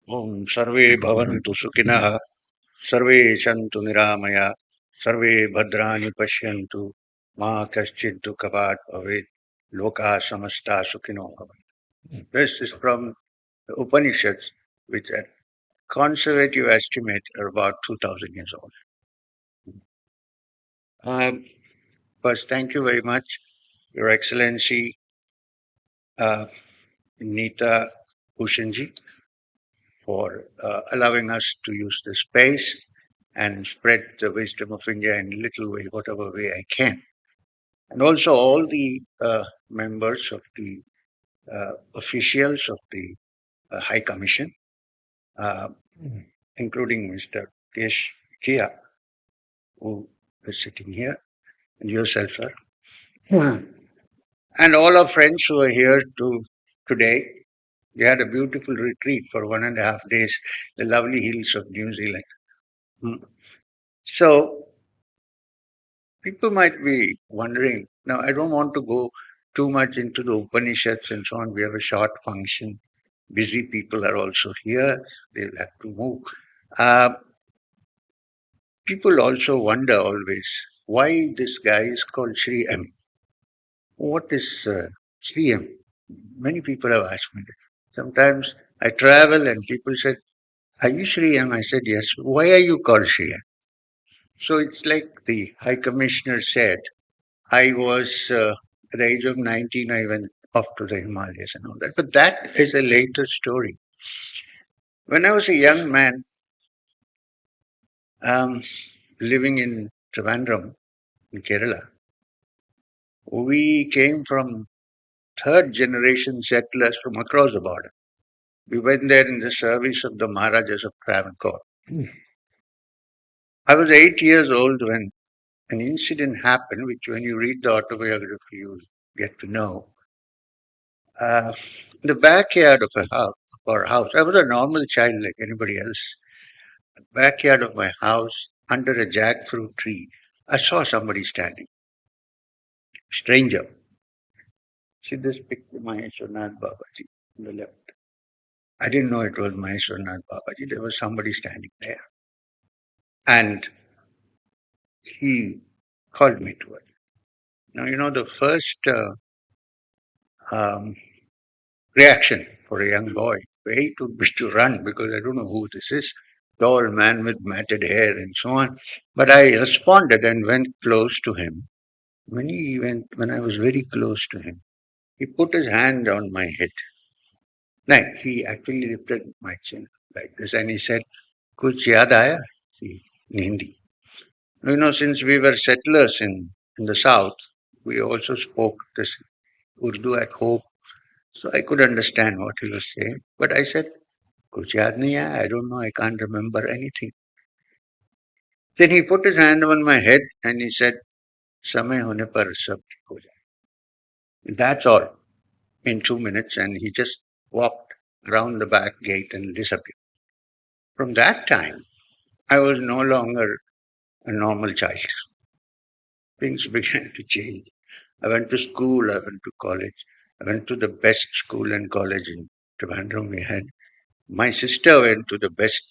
Om Sarve Bhavantu Sukhinah, Sarve Santu Niramaya, Sarve Bhadrani Pashyantu, Ma Kaschid Dukhavat Bhavet, Loka Samasta Sukhino Bhavantu. This is from the Upanishads, which at conservative estimate are about 2000 years old. First, thank you very much, Your Excellency Nita Bhushanji, for allowing us to use this space and spread the wisdom of India in little way, whatever way I can. And also all the members of the officials of the High Commission, uh, including Mr. Kesh Kia, who is sitting here, and yourself, sir. And all our friends who are here today. We had a beautiful retreat for 1.5 days, the lovely hills of New Zealand. Hmm. So people might be wondering, now I don't want to go too much into the Upanishads and so on. We have a short function. Busy people are also here. They'll have to move. Uh, People also wonder always why this guy is called Sri M. What is Sri M? Many people have asked me this. Sometimes I travel and people said, are you Sri M? I said, yes. Why are you called Sri M? So it's like the High Commissioner said, I was, at the age of 19, I went off to the Himalayas and all that. But that is a later story. When I was a young man, um, living in Trivandrum, in Kerala, we came from third generation settlers from across the border. We went there in the service of the Maharajas of Travancore. I was 8 years old when an incident happened, which when you read the autobiography, you get to know. Uh, in the backyard of our house, I was a normal child like anybody else. Backyard of my house, under a jackfruit tree, I saw somebody standing, stranger. See this picture, Maheshwarnath Babaji on the left. I didn't know it was Maheshwarnath Babaji. There was somebody standing there. And he called me to it. Now, the first um, reaction for a young boy, way would be to run because I don't know who this is. Tall man with matted hair and so on. But I responded and went close to him. When I was very close to him, he put his hand on my head. No, he actually lifted my chin like this and he said, Kuch yaad aaya? In Hindi. Since we were settlers in the south, we also spoke this Urdu at home. So I could understand what he was saying. But I said, Kuch yaad nahi aaya. I don't know. I can't remember anything. Then he put his hand on my head and he said, Samay hone par sab theek ho jaye. That's all. In 2 minutes, and he just walked around the back gate and disappeared. From that time, I was no longer a normal child. Things began to change. I went to school, I went to college. I went to the best school and college in Trivandrum we had. My sister went to the best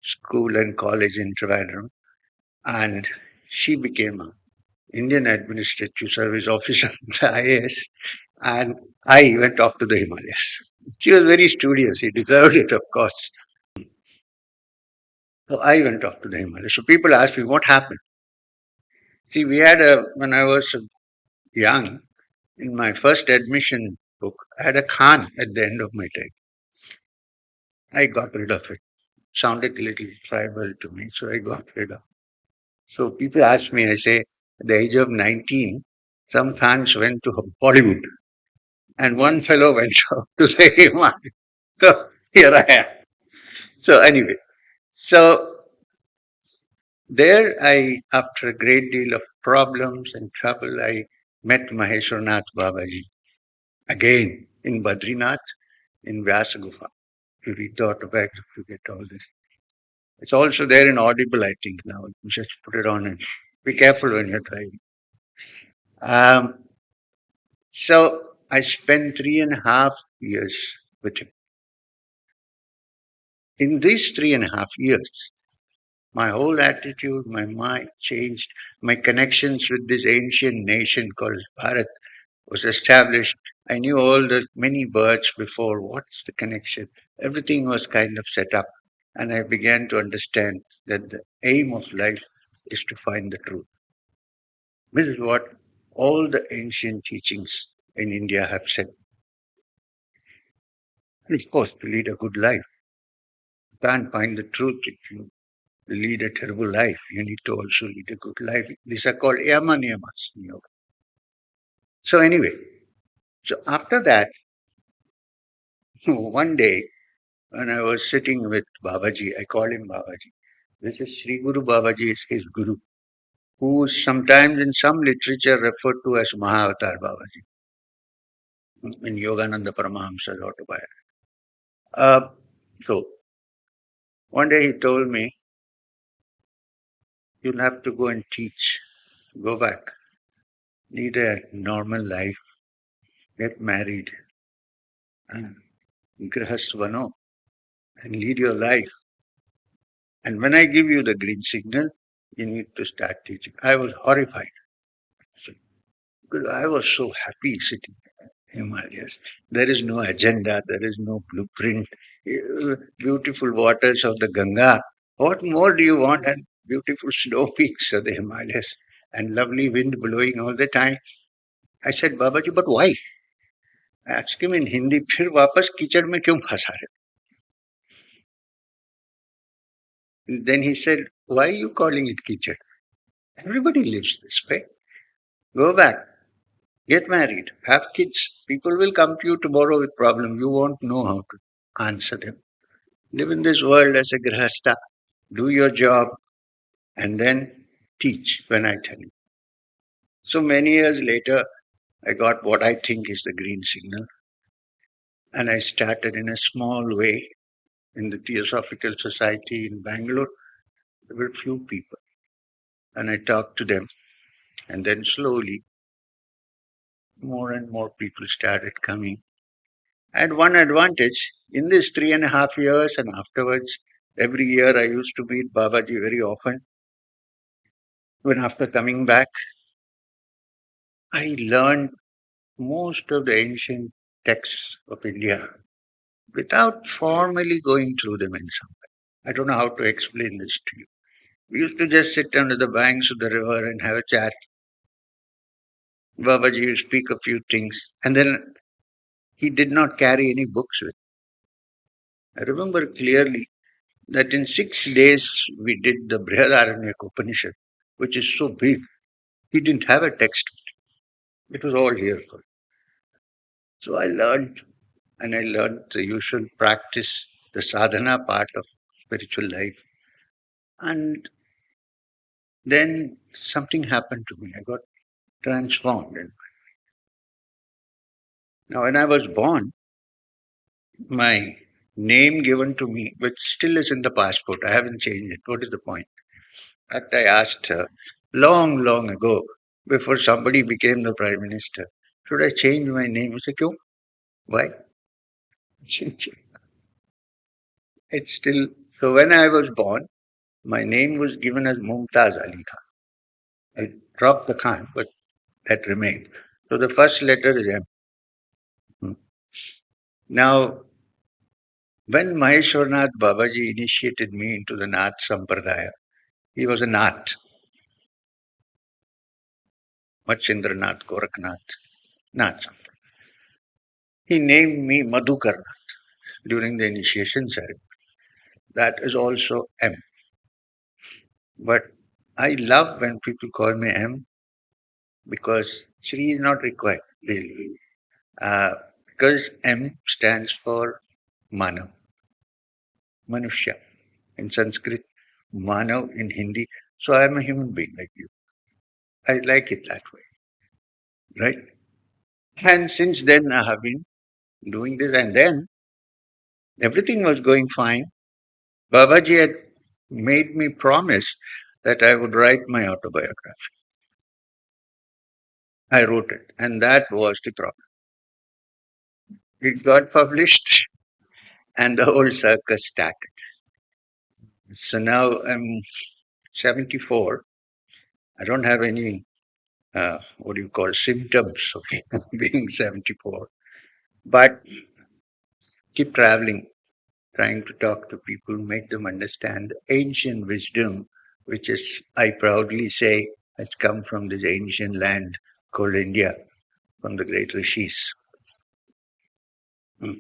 school and college in Trivandrum, and she became an Indian Administrative Service officer, the IAS, and I went off to the Himalayas. She was very studious. She deserved it, of course. So I went off to the Himalayas. So people ask me, what happened? See, when I was young, in my first admission book, I had a Khan at the end of my time. I got rid of it. Sounded a little tribal to me, so I got rid of it. So people ask me, I say, at the age of 19, some Khans went to Bollywood, and one fellow went off to the Himalayas. So here I am. So anyway, so there after a great deal of problems and trouble, I met Maheshwarnath Babaji again in Badrinath, in Vyasa Gufa. You read the autobiography, you get all this. It's also there in Audible, I think now. You just put it on and be careful when you're driving. So I spent 3.5 years with him. In these 3.5 years, my whole attitude, my mind changed. My connections with this ancient nation called Bharat was established. I knew all the many birds before. What's the connection? Everything was kind of set up. And I began to understand that the aim of life is to find the truth. This is what all the ancient teachings in India have said. And of course, to lead a good life. You can't find the truth if you lead a terrible life. You need to also lead a good life. These are called yama niyamas in yoga. So anyway, so after that, one day when I was sitting with Babaji, I call him Babaji. This is Sri Guru Babaji is his guru, who is sometimes in some literature referred to as Mahavatar Babaji in Yogananda Paramahamsa's autobiography. Uh, so one day he told me, you'll have to go and teach. Go back. Lead a normal life. Get married. And grihast bano and lead your life. And when I give you the green signal, you need to start teaching. I was horrified. So, because I was so happy sitting in Himalayas. There is no agenda, there is no blueprint. Beautiful waters of the Ganga. What more do you want? And beautiful snow peaks of the Himalayas and lovely wind blowing all the time. I said, Babaji, but why? I asked him in Hindi, फिर वापस कीचड़ में क्यों फंसा रहे? Then he said, why are you calling it कीचड़? Everybody lives this way. Go back, get married, have kids. People will come to you tomorrow with problems. You won't know how to answer them. Live in this world as a grihastha. Do your job and then teach when I tell you. So many years later, I got what I think is the green signal. And I started in a small way in the Theosophical Society in Bangalore. There were few people. And I talked to them. And then slowly, more and more people started coming. I had one advantage. In these 3.5 years and afterwards, every year I used to meet Babaji very often. When after coming back, I learned most of the ancient texts of India without formally going through them in some way. I don't know how to explain this to you. We used to just sit under the banks of the river and have a chat. Babaji would speak a few things, and then he did not carry any books with him. I remember clearly that in 6 days we did the Brihadaranyaka Upanishad, which is so big. He didn't have a text. It was all here for him. So I learned, and I learned the usual practice, the sadhana part of spiritual life. And then something happened to me. I got transformed. And now, when I was born, my name given to me, which still is in the passport, I haven't changed it. What is the point? In fact, I asked her long, long ago, before somebody became the prime minister, should I change my name? She said, "Kyun? Why?" It's still. So when I was born, my name was given as Mumtaz Ali Khan. I dropped the Khan, but that remained. So the first letter is M. Hmm. Now, when Maheshwarnath Babaji initiated me into the Nath Sampradaya, he was a Nath, Machindranath, Gorakhnath, Nath. He named me Madhukarnath during the initiation ceremony. That is also M. But I love when people call me M because Sri is not required, really. Because M stands for Manav, Manushya in Sanskrit, Manav in Hindi. So I am a human being like you. I like it that way, right? And since then I have been doing this, and then everything was going fine. Babaji had made me promise that I would write my autobiography. I wrote it, and that was the problem. It got published, and the whole circus started. So now I'm 74. I don't have any, what do you call, symptoms of being 74, but keep traveling, trying to talk to people, make them understand ancient wisdom, which is, I proudly say, has come from this ancient land called India, from the great rishis. Hmm.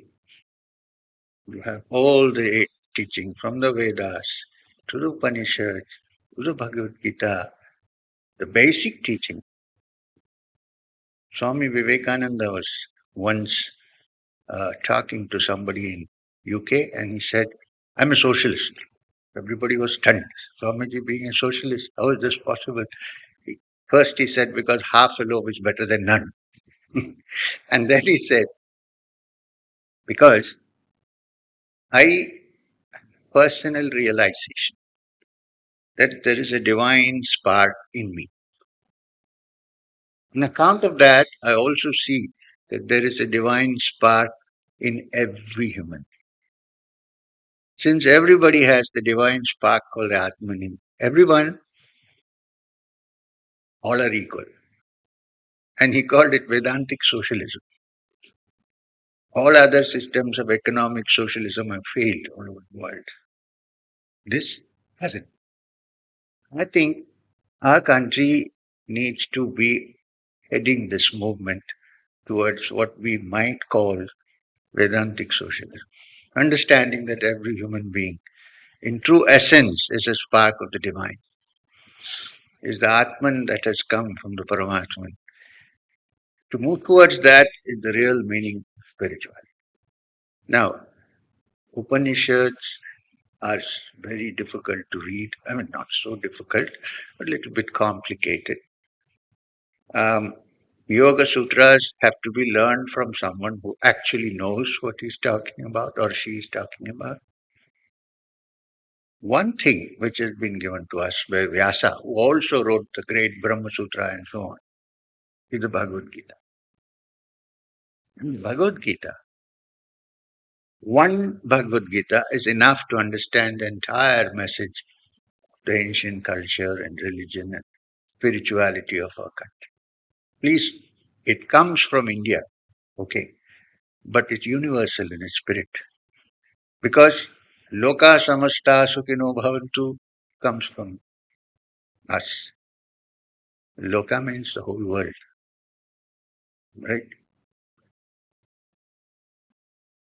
You have all the eight teaching from the Vedas to the Upanishads to the Bhagavad Gita, the basic teaching. Swami Vivekananda was once talking to somebody in UK and he said, I'm a socialist. Everybody was stunned. Swamiji being a socialist, how is this possible? First he said, because half a loaf is better than none. And then he said, because I personal realization that there is a divine spark in me. On account of that, I also see that there is a divine spark in every human. Since everybody has the divine spark called Atman, everyone, all are equal. And he called it Vedantic socialism. All other systems of economic socialism have failed all over the world. This hasn't. I think our country needs to be heading this movement towards what we might call Vedantic socialism. Understanding that every human being, in true essence, is a spark of the divine, is the Atman that has come from the Paramatman. To move towards that is the real meaning of spirituality. Now, Upanishads are very difficult to read. I mean, not so difficult, but a little bit complicated. Um, Yoga Sutras have to be learned from someone who actually knows what he's talking about or she is talking about. One thing which has been given to us by Vyasa, who also wrote the great Brahma Sutra and so on, is the Bhagavad Gita. In the Bhagavad Gita, one Bhagavad Gita is enough to understand the entire message of the ancient culture and religion and spirituality of our country. Please, it comes from India, okay, but it's universal in its spirit. Because Loka Samasta Sukhino Bhavantu comes from us. Loka means the whole world, right?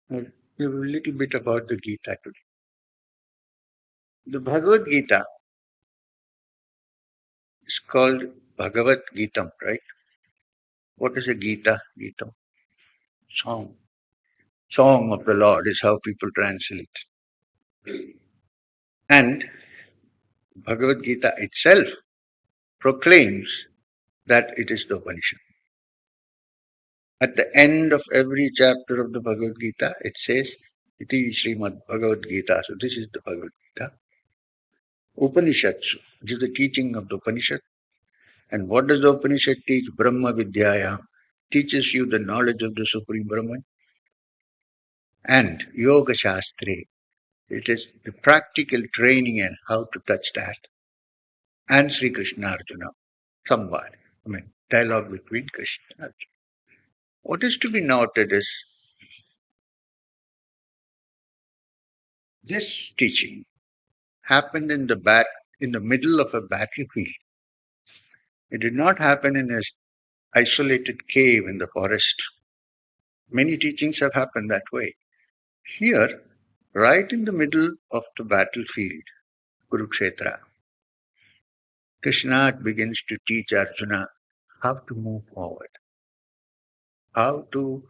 Well, a little bit about the Gita today. The Bhagavad Gita is called Bhagavad Gita, right? What is a Gita? Gita, song. Song of the Lord is how people translate. And Bhagavad Gita itself proclaims that it is the Upanishad. At the end of every chapter of the Bhagavad Gita, it says, Iti Srimad Bhagavad Gita. So this is the Bhagavad Gita. Upanishads, which is the teaching of the Upanishad. And what does the Upanishad teach? Brahma Vidyayam. Teaches you the knowledge of the Supreme Brahman. And Yoga Shastre. It is the practical training and how to touch that. And Sri Krishna Arjuna. Samvad. I mean, dialogue between Krishna and Arjuna. What is to be noted is this teaching happened in the middle of a battlefield. It did not happen in an isolated cave in the forest. Many teachings have happened that way. Here, right in the middle of the battlefield, Kurukshetra, Krishna begins to teach Arjuna how to move forward, how to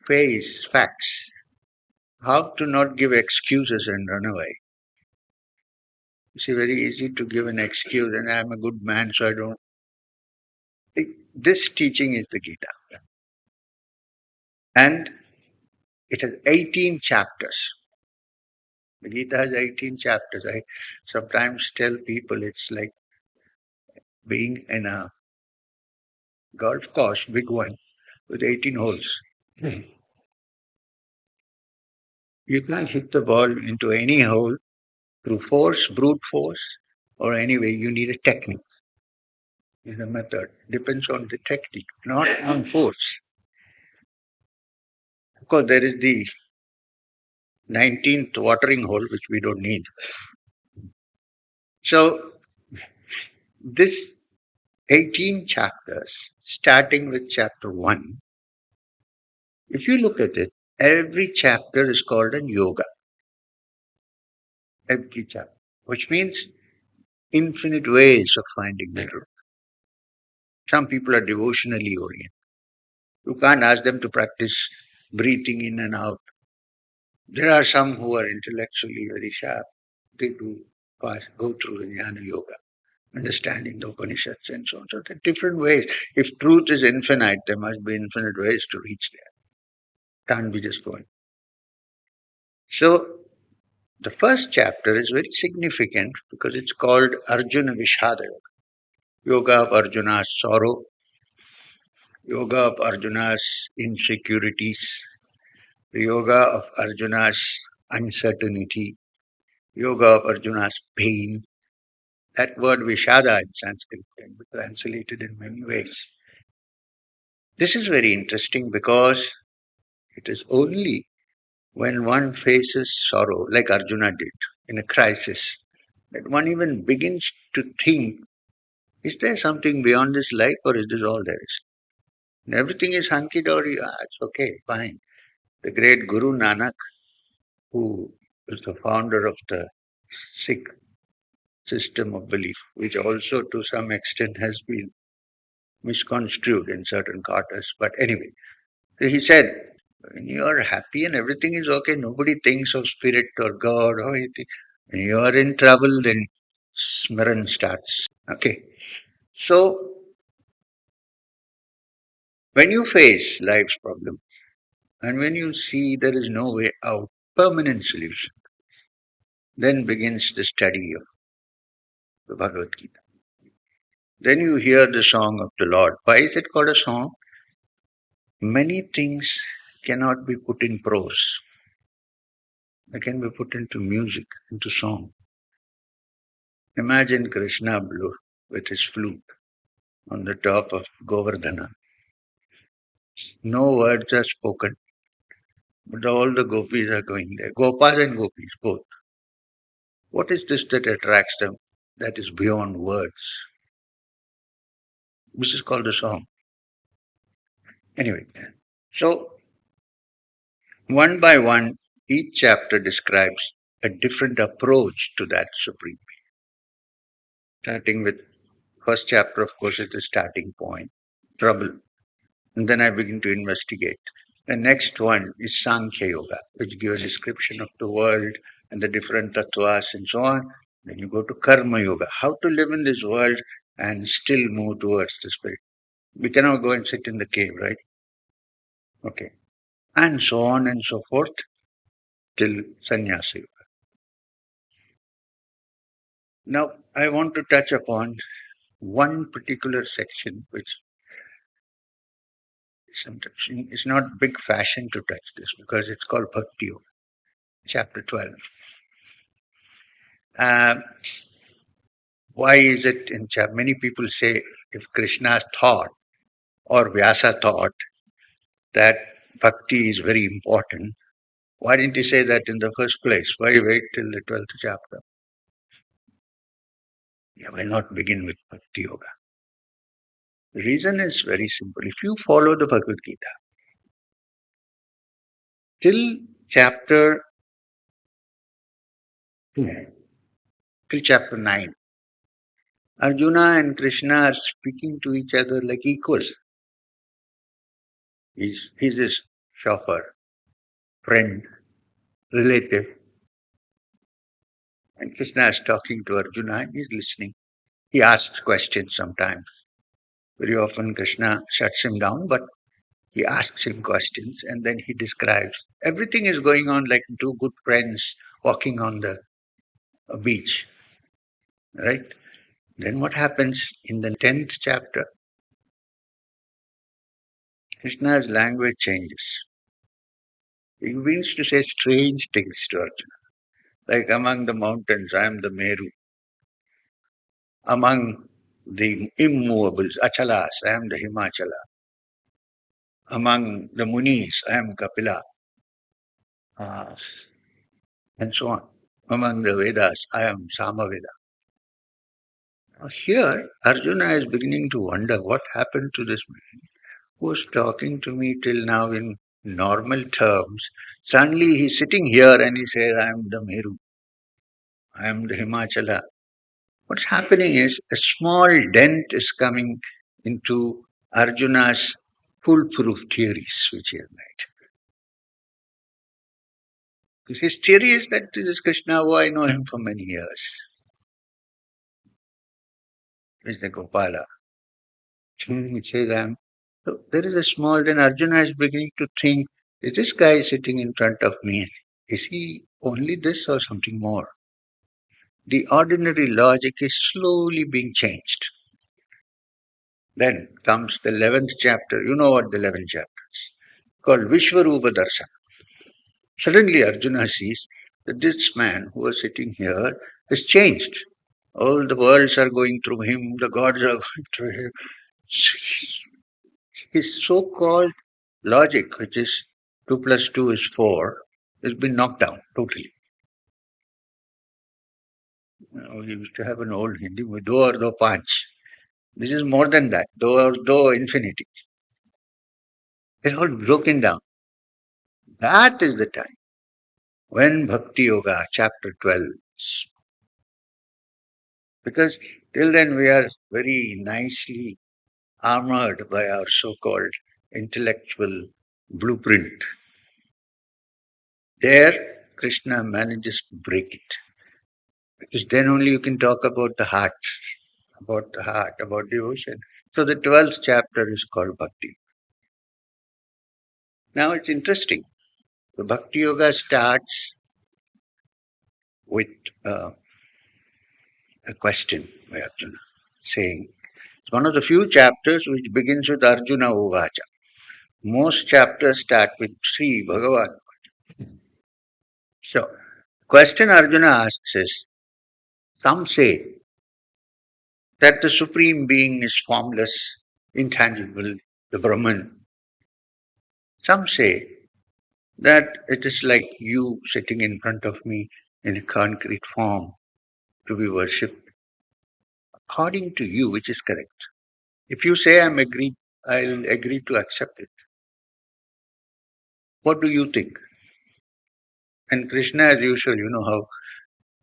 face facts, how to not give excuses and run away. It's very easy to give an excuse, and I'm a good man, so I don't. This teaching is the Gita. And it has 18 chapters. The Gita has 18 chapters. I sometimes tell people it's like being in a golf course, big one, with 18 holes. You can't hit the ball into any hole through force, brute force, or anyway, you need a technique. Is a method. Depends on the technique, not on force. Of course, there is the 19th watering hole, which we don't need. So, this 18 chapters, starting with chapter 1, if you look at it, every chapter is called a yoga. Every chapter, which means infinite ways of finding the truth. Some people are devotionally oriented. You can't ask them to practice breathing in and out. There are some who are intellectually very sharp. They do go through the jnana yoga, understanding the Upanishads and so on. So there are different ways. If truth is infinite, there must be infinite ways to reach there. Can't be just going. So the first chapter is very significant because it's called Arjuna Vishada Yoga. Yoga of Arjuna's sorrow, yoga of Arjuna's insecurities, the yoga of Arjuna's uncertainty, yoga of Arjuna's pain. That word Vishada in Sanskrit can be translated in many ways. This is very interesting because it is only when one faces sorrow, like Arjuna did in a crisis, that one even begins to think, is there something beyond this life or is this all there is? And everything is hunky-dory, it's okay, fine. The great Guru Nanak, who is the founder of the Sikh system of belief, which also to some extent has been misconstrued in certain quarters. But anyway, so he said, when you are happy and everything is okay, nobody thinks of spirit or God or anything. When you are in trouble, then smaran starts. Okay. So when you face life's problem and when you see there is no way out, permanent solution, then begins the study of the Bhagavad Gita. Then you hear the song of the Lord. Why is it called a song? Many things cannot be put in prose. They can be put into music, into song. Imagine Krishna blew with his flute on the top of Govardhana. No words are spoken, but all the gopis are going there. Gopas and gopis, both. What is this that attracts them that is beyond words? This is called a song. Anyway, so one by one, each chapter describes a different approach to that supreme. Starting with first chapter, of course, is the starting point, trouble. And then I begin to investigate. The next one is Sankhya Yoga, which gives a description of the world and the different tattvas and so on. Then you go to Karma Yoga, how to live in this world and still move towards the spirit. We cannot go and sit in the cave, right? Okay. And so on and so forth till Sannyasa Yoga. Now, I want to touch upon one particular section which sometimes it's not big fashion to touch this because it's called Bhakti Yoga, chapter 12. Uh, why is it in many people say if Krishna thought or Vyasa thought that bhakti is very important, why didn't he say that in the first place? Why wait till the 12th chapter? Why not begin with Bhakti Yoga? The reason is very simple. If you follow the Bhagavad Gita till chapter till chapter 9, Arjuna and Krishna are speaking to each other like equals. He's his chauffeur, friend, relative. And Krishna is talking to Arjuna and he's listening. He asks questions sometimes. Very often Krishna shuts him down, but he asks him questions and then he describes. Everything is going on like two good friends walking on the beach. Right? Then what happens in the 10th chapter? Krishna's language changes. He begins to say strange things to Arjuna. Like among the mountains, I am the Meru. Among the immovables, Achalas, I am the Himachala. Among the Munis, I am Kapila, uh, and so on. Among the Vedas, I am Samaveda. Now here, Arjuna is beginning to wonder what happened to this man who was talking to me till now in normal terms. Suddenly he's sitting here and he says, I am the Meru, I am the Himachala. What's happening is a small dent is coming into Arjuna's foolproof theories which he has made. His theory is that this is Krishna, who I know him for many years. Is the Gopala. He says, I'm. So there is a small, then Arjuna is beginning to think, is this guy sitting in front of me? Is he only this or something more? The ordinary logic is slowly being changed. Then comes the 11th chapter. You know what the 11th chapter is? Called Vishwarupa Darsana. Suddenly Arjuna sees that this man who was sitting here has changed. All the worlds are going through him, the gods are going through him. His so-called logic, which is 2 plus 2 is 4, has been knocked down totally. We used to have an old Hindi, do or do panch. This is more than that, do or do infinity. It's all broken down. That is the time when Bhakti Yoga, chapter 12, because till then we are very nicely armored by our so-called intellectual blueprint. There, Krishna manages to break it. Because then only you can talk about the heart, about devotion. So the 12th chapter is called Bhakti. Now it's interesting. The Bhakti Yoga starts with uh, a question by Arjuna, saying, it's one of the few chapters which begins with Arjuna Uvacha. Most chapters start with Sri Bhagavan. So, question Arjuna asks is, some say that the Supreme Being is formless, intangible, the Brahman. Some say that it is like you sitting in front of me in a concrete form to be worshipped. According to you, which is correct? If you say I'll agree to accept it. What do you think? And Krishna, as usual, you know how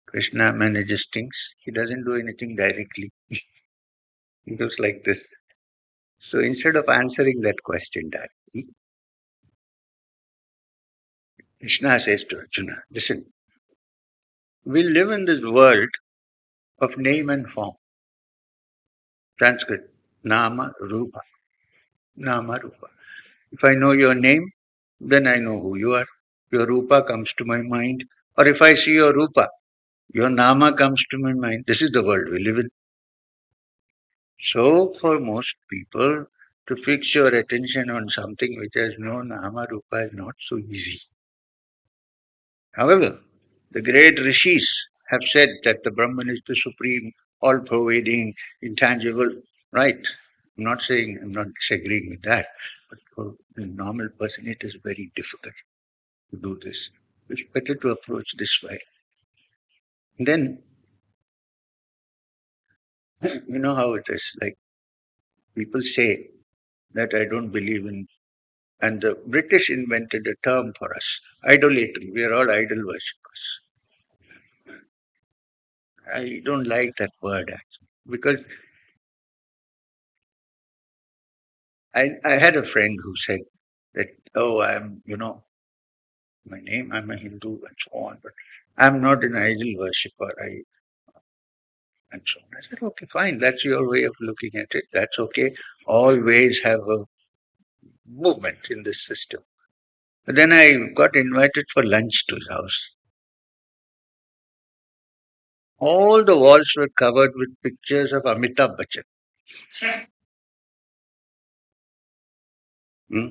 Krishna manages things. He doesn't do anything directly. He goes like this. So instead of answering that question directly, Krishna says to Arjuna, listen, we live in this world of name and form. Sanskrit, nama, rupa. Nama, rupa. If I know your name, then I know who you are. Your rupa comes to my mind. Or if I see your rupa, your nama comes to my mind. This is the world we live in. So for most people, to fix your attention on something which has no nama rupa is not so easy. However, the great rishis have said that the Brahman is the supreme, all-pervading, intangible, right? I'm not disagreeing with that, but for a normal person it is very difficult to do this. It's better to approach this way. And then, you know how it is, like people say that I don't believe in, and the British invented a term for us, idolatry. We are all idol worshippers. I don't like that word actually, because I had a friend who said that, oh, my name, I'm a Hindu and so on, but I'm not an idol worshipper. And so on. I said, okay, fine. That's your way of looking at it. That's okay. Always have a movement in this system. But then I got invited for lunch to his house. All the walls were covered with pictures of Amitabh Bachchan. Hmm?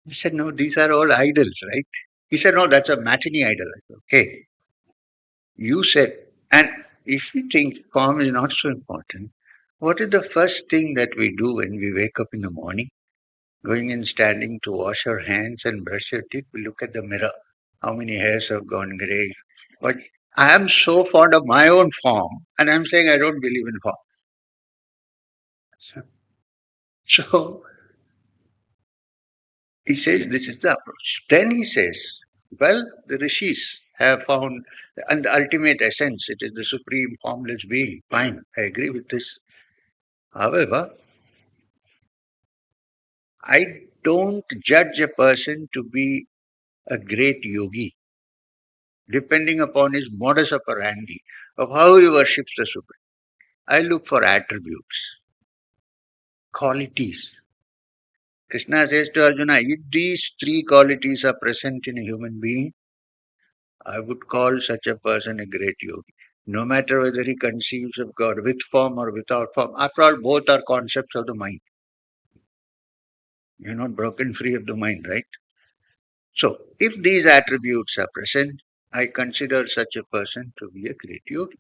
He said, no, these are all idols, right? He said, no, that's a matinee idol. I said, okay. You said, and if you think form is not so important, what is the first thing that we do when we wake up in the morning? Going and standing to wash our hands and brush your teeth, we look at the mirror. How many hairs have gone grey? But I am so fond of my own form, and I'm saying I don't believe in form. So he says this is the approach. Then he says, well, the rishis have found, and the ultimate essence, it is the supreme formless being. Fine, I agree with this. However, I don't judge a person to be a great yogi depending upon his modus operandi of how he worships the Supreme. I look for attributes, qualities. Krishna says to Arjuna, if these three qualities are present in a human being, I would call such a person a great yogi. No matter whether he conceives of God with form or without form. After all, both are concepts of the mind. You're not broken free of the mind, right? So, if these attributes are present, I consider such a person to be a great yogi.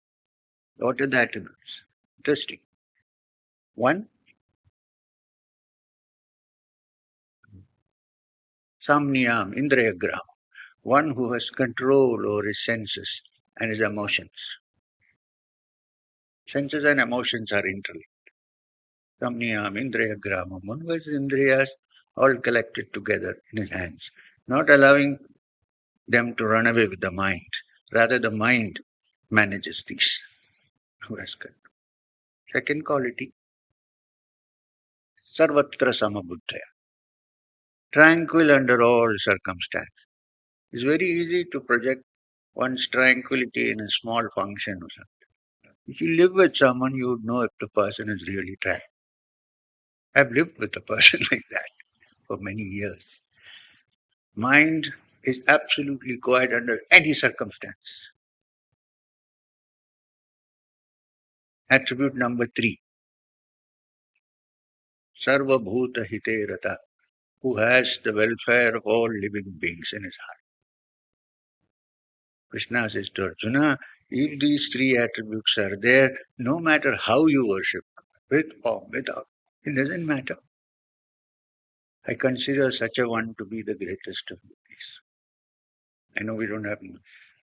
What are the attributes? Interesting. One, samniyam, indrayagram, one who has control over his senses and his emotions. Senses and emotions are interlinked. Samniyam, indrayagram, one who has indriyas all collected together in his hands, not allowing them to run away with the mind. Rather, the mind manages these. Who has control. Second quality, sarvatra samabuddhaya, tranquil under all circumstances. It's very easy to project one's tranquility in a small function or something. If you live with someone, you would know if the person is really tranquil. I've lived with a person like that for many years. Mind is absolutely quiet under any circumstance. Attribute number three, sarva bhuta hite rata, who has the welfare of all living beings in his heart. Krishna says to Arjuna, if these three attributes are there, no matter how you worship, with or without, it doesn't matter. I consider such a one to be the greatest of yogis. I know we don't have, I'm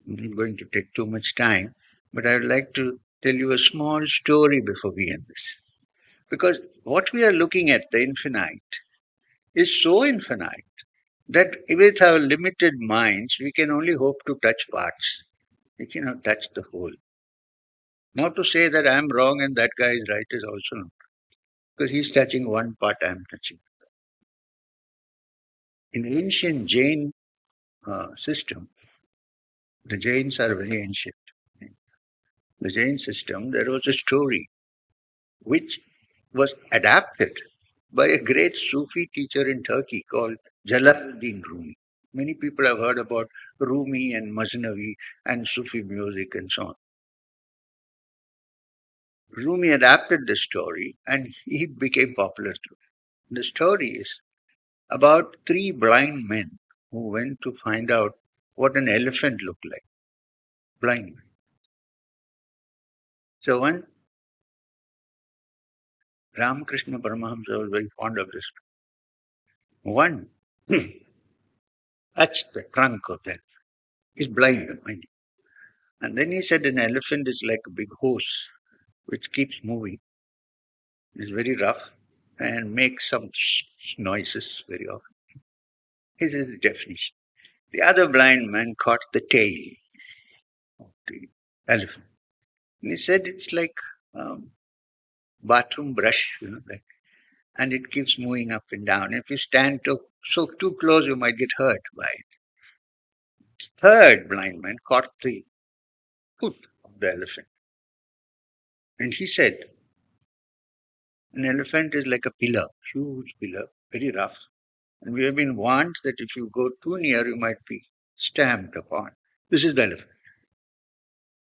not going to take too much time, but I would like to tell you a small story before we end this. Because what we are looking at, the infinite, is so infinite that with our limited minds, we can only hope to touch parts. We cannot touch the whole. Not to say that I'm wrong and that guy is right is also not. Because he's touching one part, I'm touching. In ancient Jain system, the Jains are very ancient. The Jain system, there was a story which was adapted by a great Sufi teacher in Turkey called Jalaluddin Rumi. Many people have heard about Rumi and Masnavi and Sufi music and so on. Rumi adapted the story and he became popular too. The story is about three blind men who went to find out what an elephant looked like. Blind men. So one, Ramakrishna Paramahamsa was very fond of this. One touched the trunk of that. He's blind, mind you. And then he said an elephant is like a big horse which keeps moving. It's very rough and makes some noises very often. This is his definition. The other blind man caught the tail of the elephant. And he said it's like bathroom brush, like, and it keeps moving up and down. If you stand too close, you might get hurt by it. Third blind man caught the foot of the elephant. And he said, an elephant is like a pillar, huge pillar, very rough. And we have been warned that if you go too near, you might be stamped upon. This is the elephant.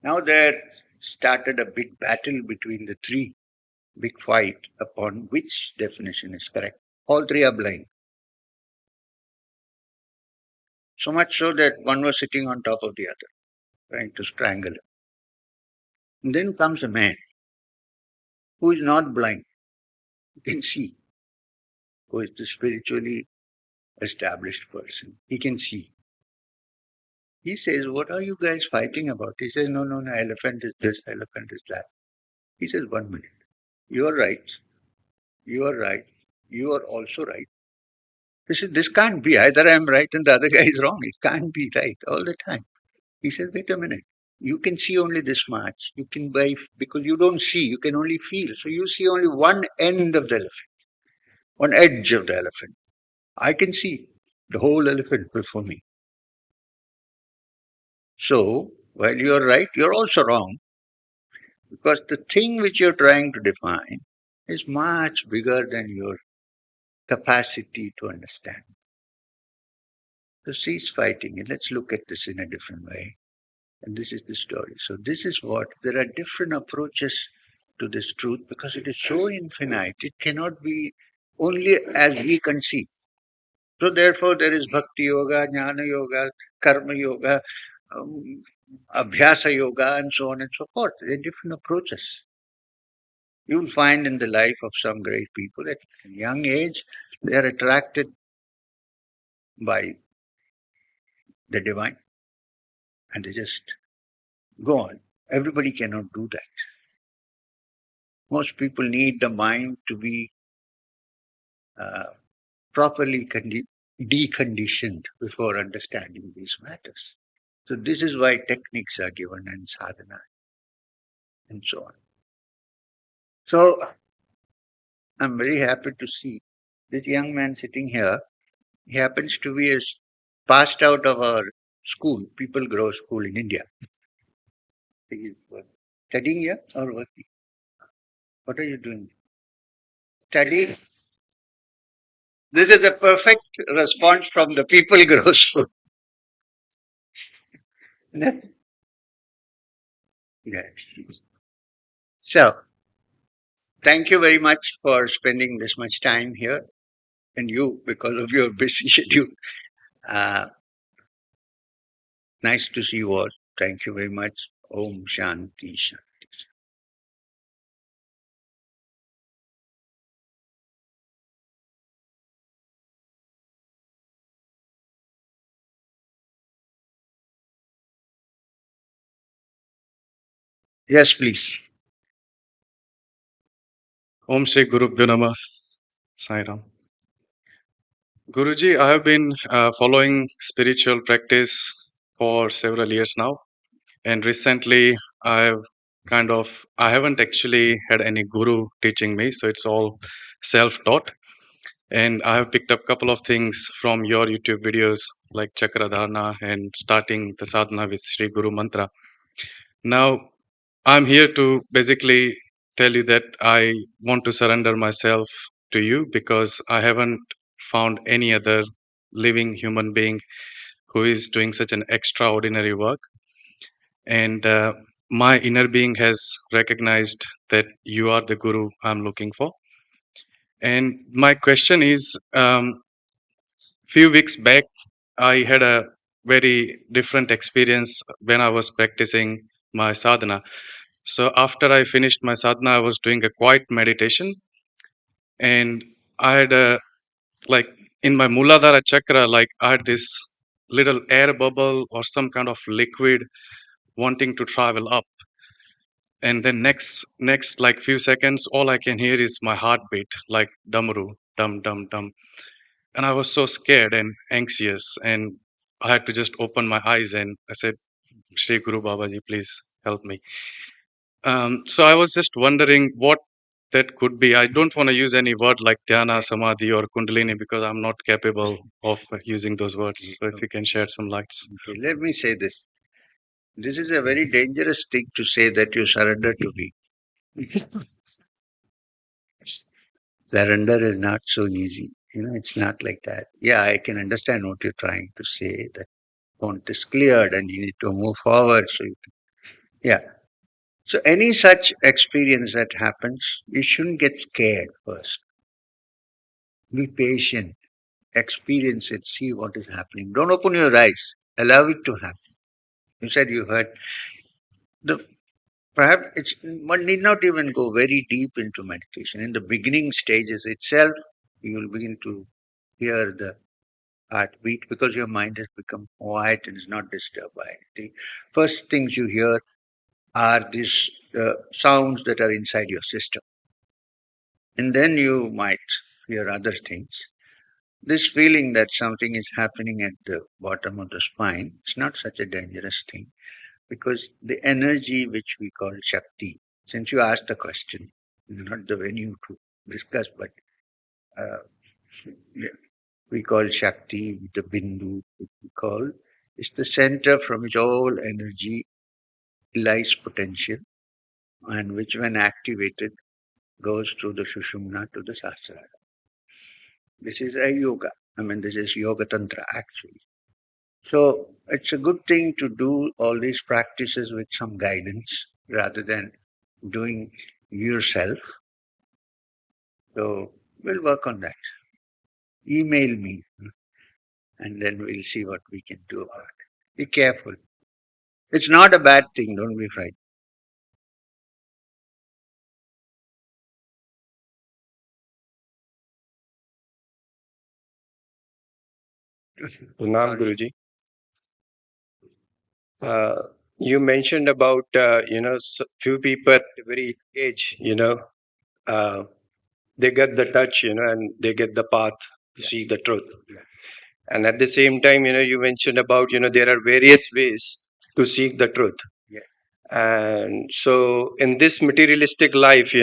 Now there started a big battle between the three, big fight upon which definition is correct. All three are blind. So much so that one was sitting on top of the other, trying to strangle him. And then comes a man who is not blind, he can see, who is the spiritually established person. He can see. He says, "What are you guys fighting about?" He says, "No, no, no, elephant is this, elephant is that." He says, "1 minute. You are right. You are right. You are also right." He says, "This can't be. Either I am right and the other guy is wrong. It can't be right all the time." He says, "Wait a minute. You can see only this much. You can buy, because you don't see, you can only feel. So you see only one end of the elephant, one edge of the elephant. I can see the whole elephant before me. So, while you are right, you're also wrong, because the thing which you're trying to define is much bigger than your capacity to understand. So cease fighting and let's look at this in a different way. And this is the story. So this is what there are different approaches to this truth because it is so infinite. It cannot be only as we conceive. So therefore there is Bhakti Yoga, Jnana Yoga, Karma Yoga, um, Abhyasa Yoga, and so on and so forth. There are different approaches. You'll find in the life of some great people at a young age, they are attracted by the divine and they just go on. Everybody cannot do that. Most people need the mind to be uh, properly deconditioned before understanding these matters. So this is why techniques are given and sadhana and so on. So I'm very happy to see this young man sitting here. He happens to be passed out of our school, People Grow School in India. He is studying here or working? What are you doing? Studying. This is a perfect response from the People Grow School. Yes. So, thank you very much for spending this much time here, and you, because of your busy schedule. Uh, nice to see you all. Thank you very much. Om Shanti Shanti. Yes, please. Om Shri Guru Nama Sai Ram. Guruji, I have been following spiritual practice for several years now, and recently I haven't actually had any guru teaching me, so it's all self-taught. And I have picked up a couple of things from your YouTube videos like chakra dharana and starting the sadhana with Sri Guru Mantra. Now, I'm here to basically tell you that I want to surrender myself to you because I haven't found any other living human being who is doing such an extraordinary work. And my inner being has recognized that you are the guru I'm looking for. And my question is, few weeks back, I had a very different experience when I was practicing my sadhana. So after I finished my sadhana, I was doing a quiet meditation, and I had a like in my Mooladhara chakra, like I had this little air bubble or some kind of liquid wanting to travel up, and then next like few seconds, all I can hear is my heartbeat, like damaroo, dum dum dum, and I was so scared and anxious, and I had to just open my eyes and I said, Shri Guru Babaji, please help me. So I was just wondering what that could be. I don't want to use any word like dhyana, samadhi, or kundalini because I'm not capable of using those words. So if you can share some lights. Okay, let me say this. This is a very dangerous thing to say that you surrender to me. Surrender is not so easy. It's not like that. Yeah, I can understand what you're trying to say, that point is cleared and you need to move forward. Yeah. So any such experience that happens, you shouldn't get scared first. Be patient, experience it, see what is happening. Don't open your eyes. Allow it to happen. You said you heard. Perhaps one need not even go very deep into meditation. In the beginning stages itself, you will begin to hear the heartbeat because your mind has become quiet and is not disturbed by anything. First things you hear are these sounds that are inside your system. And then you might hear other things. This feeling that something is happening at the bottom of the spine is not such a dangerous thing because the energy which we call Shakti, since you asked the question, not the venue to discuss, but uh, yeah, we call Shakti, the Bindu, which we call, is the center from which all energy lies potential and which, when activated, goes through the Shushumna to the Sahasrara. This is a yoga. I mean, this is Yoga Tantra actually. So it's a good thing to do all these practices with some guidance rather than doing yourself. So we'll work on that. Email me and then we'll see what we can do about it. Be careful. It's not a bad thing, don't be frightened. Pranam Guruji. Uh, you mentioned about few people at a very age, uh, they get the touch, and they get the path to Yeah. see the truth. Yeah. And at the same time, you mentioned about there are various ways to seek the truth. Yeah. And so, in this materialistic life,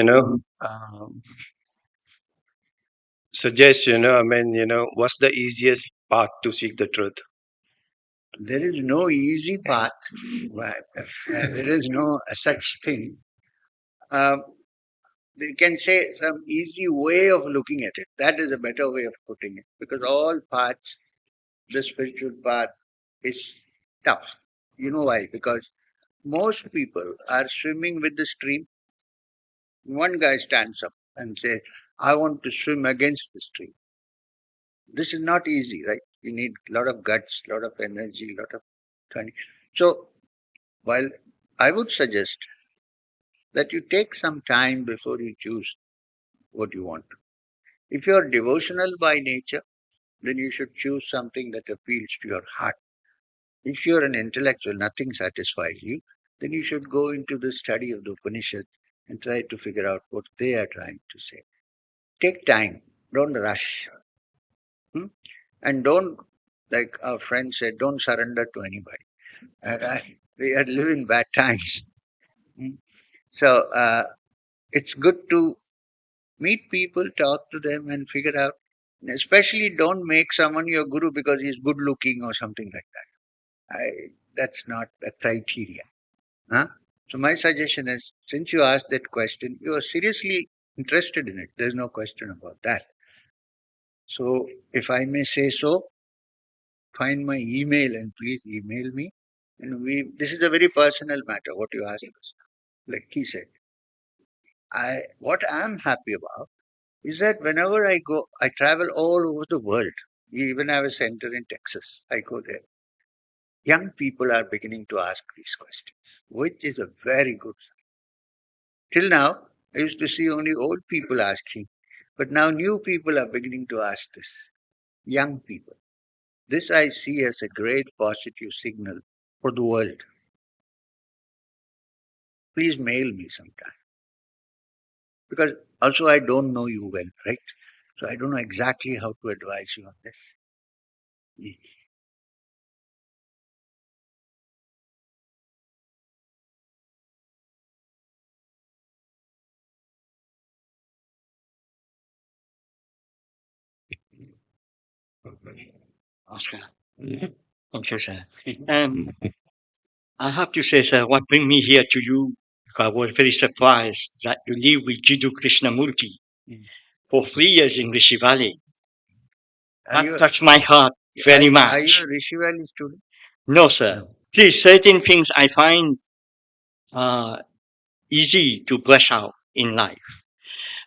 suggest I mean, what's the easiest path to seek the truth? There is no easy path. There is no such thing. Um, they can say some easy way of looking at it. That is a better way of putting it. Because all paths, the spiritual path is tough. You know why? Because most people are swimming with the stream. One guy stands up and says, I want to swim against the stream. This is not easy, right? You need a lot of guts, a lot of energy, a lot of training. So, while I would suggest that you take some time before you choose what you want. If you are devotional by nature, then you should choose something that appeals to your heart. If you're an intellectual, nothing satisfies you, then you should go into the study of the Upanishads and try to figure out what they are trying to say. Take time, don't rush. Hmm? And don't, like our friend said, don't surrender to anybody. We are living bad times. Hmm? So it's good to meet people, talk to them, and figure out. And especially, don't make someone your guru because he's good looking or something like that. That's not the criteria. Huh? So my suggestion is, since you asked that question, you are seriously interested in it. There's no question about that. So if I may say so, find my email and please email me. And we this is a very personal matter, what you asked us. Like he said, what I'm happy about is that whenever I go, I travel all over the world. We even have a center in Texas. I go there. Young people are beginning to ask these questions, which is a very good sign. Till now, I used to see only old people asking, but now new people are beginning to ask this. Young people. This I see as a great positive signal for the world. Please mail me sometime. Because also I don't know you well, right? So I don't know exactly how to advise you on this. Mm. Oscar. Thank you, sir. I have to say, sir, what bring me here to you, I was very surprised that you live with Jiddu Krishnamurti Mm. for 3 years in Rishi Valley. Are That you touched my heart very are you much. a Rishi Valley student? No, sir. There's certain things I find uh, easy to brush out in life,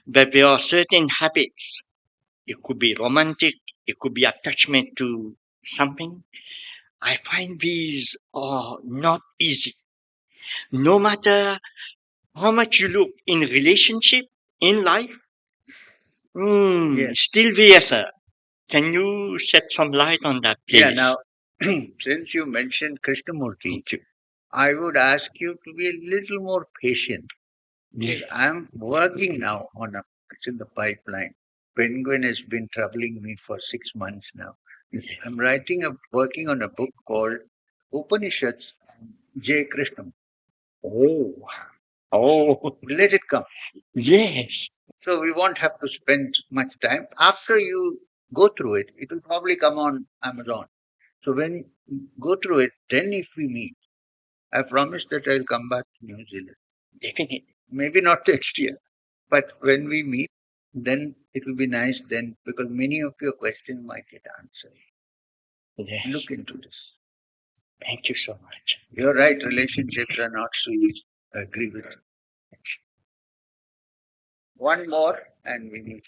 but there are certain habits. It could be romantic, it could be attachment to something. I find these are not easy. No matter How much you look in relationship, in life? Yes. Still VSR. Can you shed some light on that, please? Yeah, now, since you mentioned Krishnamurti, Thank you. I would ask you to be a little more patient. Yeah. I'm working now on a, it's in the pipeline. Penguin has been troubling me for 6 months now. I'm working on a book called Upanishads J. Krishnam. Oh, Let it come. yes. So we won't have to spend much time. After you go through it, it will probably come on Amazon. So when you go through it, then if we meet, I promise that I'll come back to New Zealand. Definitely. Maybe not next year, but when we meet, then it will be nice then because many of your questions might get answered. Yes. Look into this. Thank you so much. You're right, relationships are not so easy. I agree with you. One more and we meet.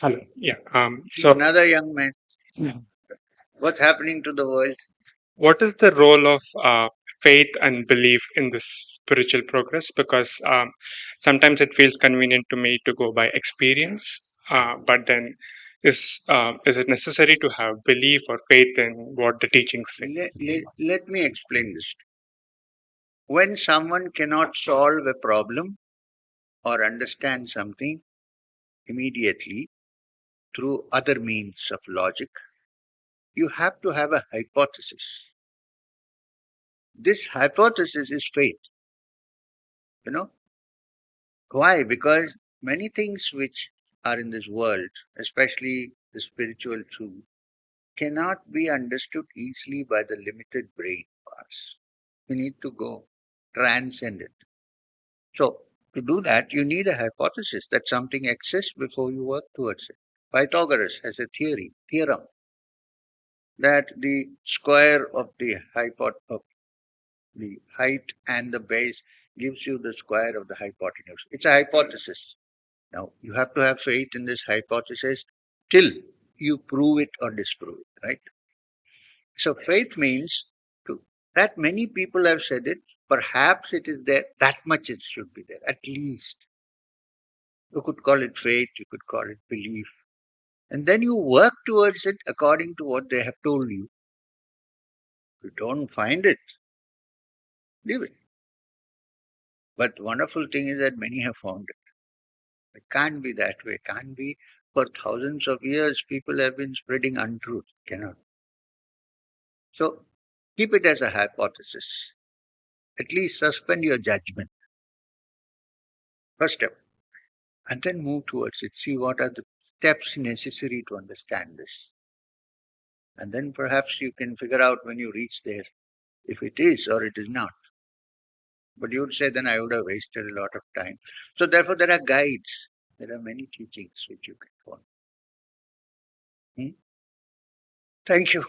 Hello. Yeah. See, So, another young man. Mhm. What's happening to the world? what is the role of faith and belief in this spiritual progress? Because sometimes it feels convenient to me to go by experience, but then is it necessary to have belief or faith in what the teachings say? Let me explain this. When someone cannot solve a problem or understand something immediately through other means of logic, you have to have a hypothesis. This hypothesis is faith. You know why? Because many things which are in this world, especially the spiritual truth, cannot be understood easily by the limited brain parts. You need to go transcend it. So, to do that, you need a hypothesis that something exists before you work towards it. Pythagoras has a theorem, that the square of of the height and the base gives you the square of the hypotenuse. It's a hypothesis. Now, you have to have faith in this hypothesis till you prove it or disprove it, right? So, faith means to, that many people have said it, perhaps it is there, that much it should be there, at least. You could call it faith, you could call it belief. And then you work towards it according to what they have told you. If you don't find it, leave it. But wonderful thing is that many have found it. It can't be that way. It can't be. For thousands of years, people have been spreading untruth. Cannot. So keep it as a hypothesis. At least suspend your judgment. First step. And then move towards it. See what are the steps necessary to understand this. And then perhaps you can figure out when you reach there if it is or it is not. But you would say then I would have wasted a lot of time. So therefore there are guides. There are many teachings which you can follow. Hmm? Thank you.